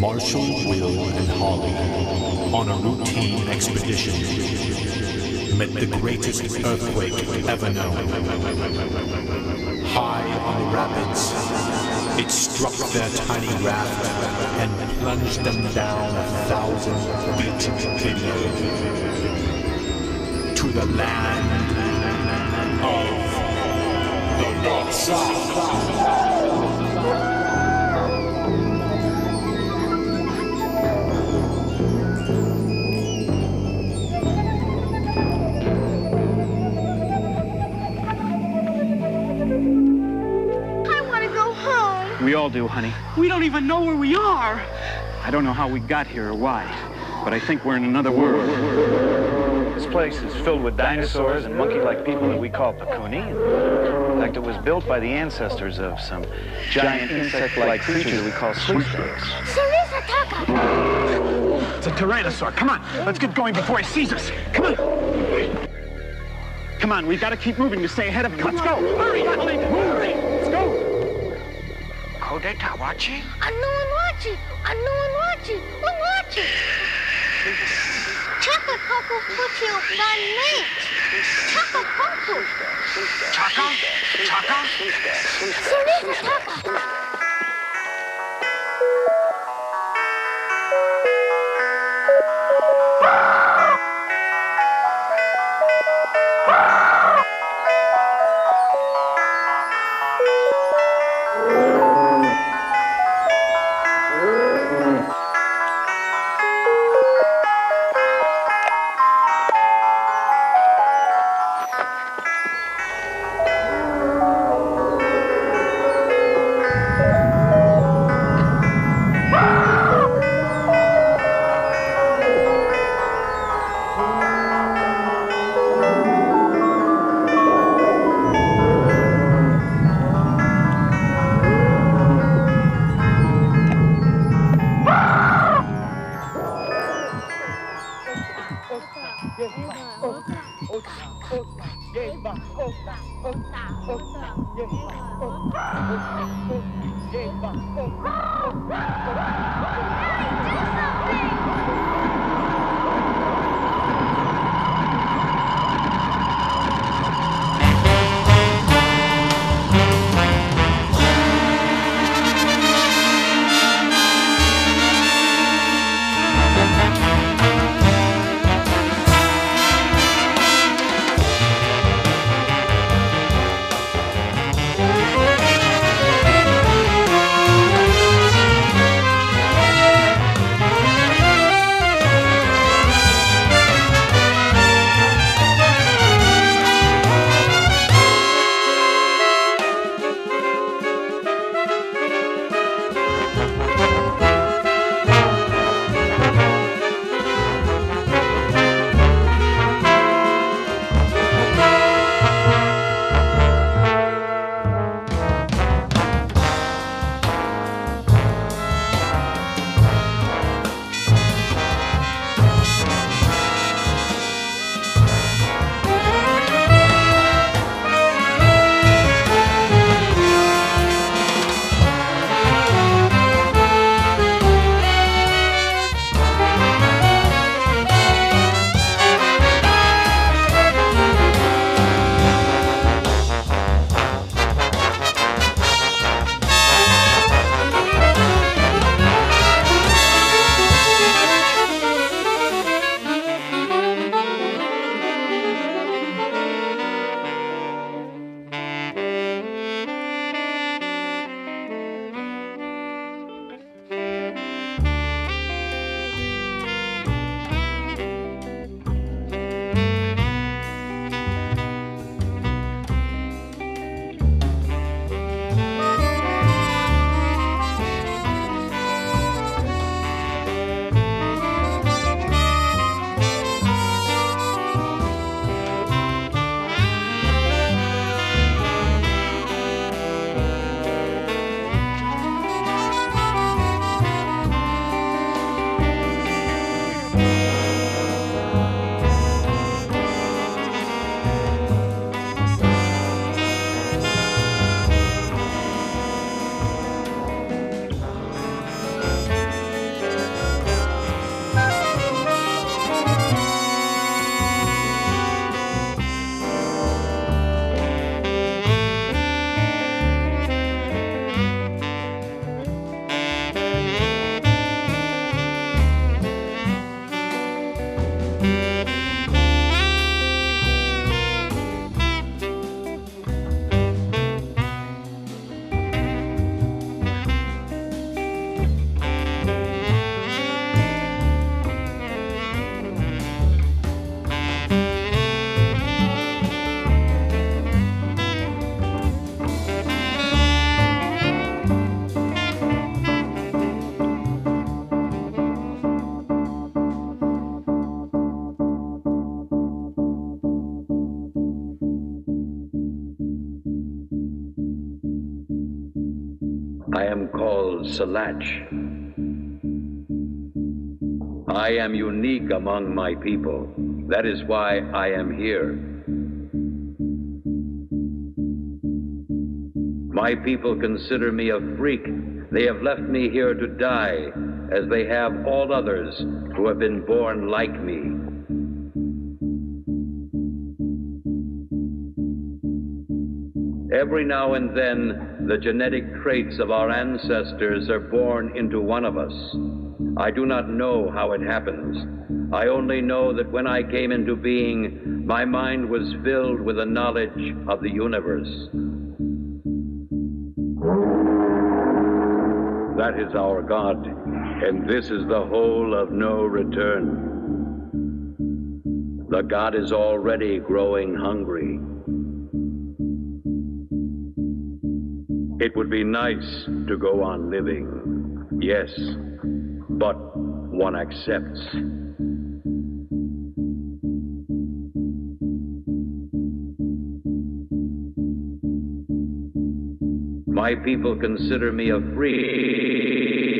Marshall, Will, and Holly, on a routine expedition, met the greatest earthquake ever known. High on the rapids, it struck their tiny raft and plunged them down 1,000 feet below to the land of the lost. We all do, honey. We don't even know where we are. I don't know how we got here or why, but I think we're in another world. This place is filled with dinosaurs and monkey-like people that we call Continuum. In fact, it was built by the ancestors of some giant insect-like creatures we call Sleestaks. Sleestak! It's a tyrannosaur. Come on, let's get going before he sees us. Come on. Come on, we've got to keep moving to stay ahead of him. Let's go. Hurry, Holly. Hurry. Let's go. Tawachi? Anuanwachi! Anuanwachi! Anuanwachi! Chaka Poku Puchu Banate! Chaka Poku! Chaka? Chaka? Sleestak! I am called Salach. I am unique among my people. That is why I am here. My people consider me a freak. They have left me here to die, as they have all others who have been born like me. Every now and then, the genetic traits of our ancestors are born into one of us. I do not know how it happens. I only know that when I came into being, my mind was filled with the knowledge of the universe. That is our God, and this is the hole of no return. The God is already growing hungry. It would be nice to go on living, yes, but one accepts. My people consider me a freak.